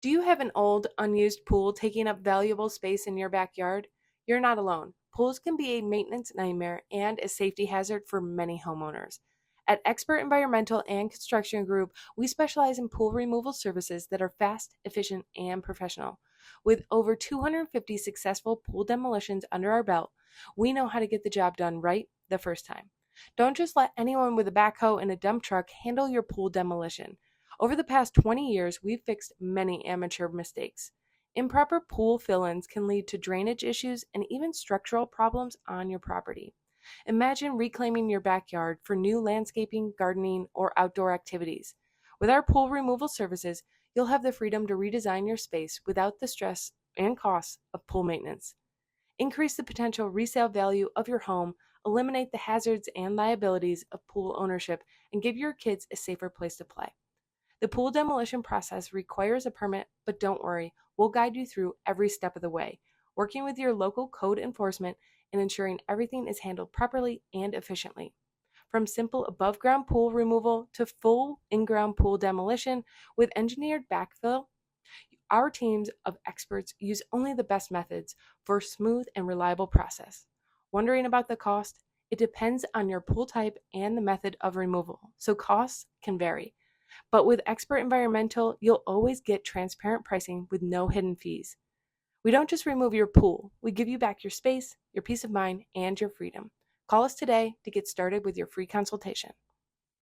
Do you have an old, unused pool taking up valuable space in your backyard? You're not alone. Pools can be a maintenance nightmare and a safety hazard for many homeowners. At Expert Environmental and Construction Group, we specialize in pool removal services that are fast, efficient, and professional. With over 250 successful pool demolitions under our belt, we know how to get the job done right the first time. Don't just let anyone with a backhoe and a dump truck handle your pool demolition. Over the past 20 years, we've fixed many amateur mistakes. Improper pool fill-ins can lead to drainage issues and even structural problems on your property. Imagine reclaiming your backyard for new landscaping, gardening, or outdoor activities. With our pool removal services, you'll have the freedom to redesign your space without the stress and costs of pool maintenance. Increase the potential resale value of your home, eliminate the hazards and liabilities of pool ownership, and give your kids a safer place to play. The pool demolition process requires a permit, but don't worry, we'll guide you through every step of the way, working with your local code enforcement and ensuring everything is handled properly and efficiently. From simple above ground pool removal to full in ground pool demolition with engineered backfill, our teams of experts use only the best methods for a smooth and reliable process. Wondering about the cost? It depends on your pool type and the method of removal, so costs can vary. But with Expert Environmental, you'll always get transparent pricing with no hidden fees. We don't just remove your pool, we give you back your space, your peace of mind, and your freedom. Call us today to get started with your free consultation.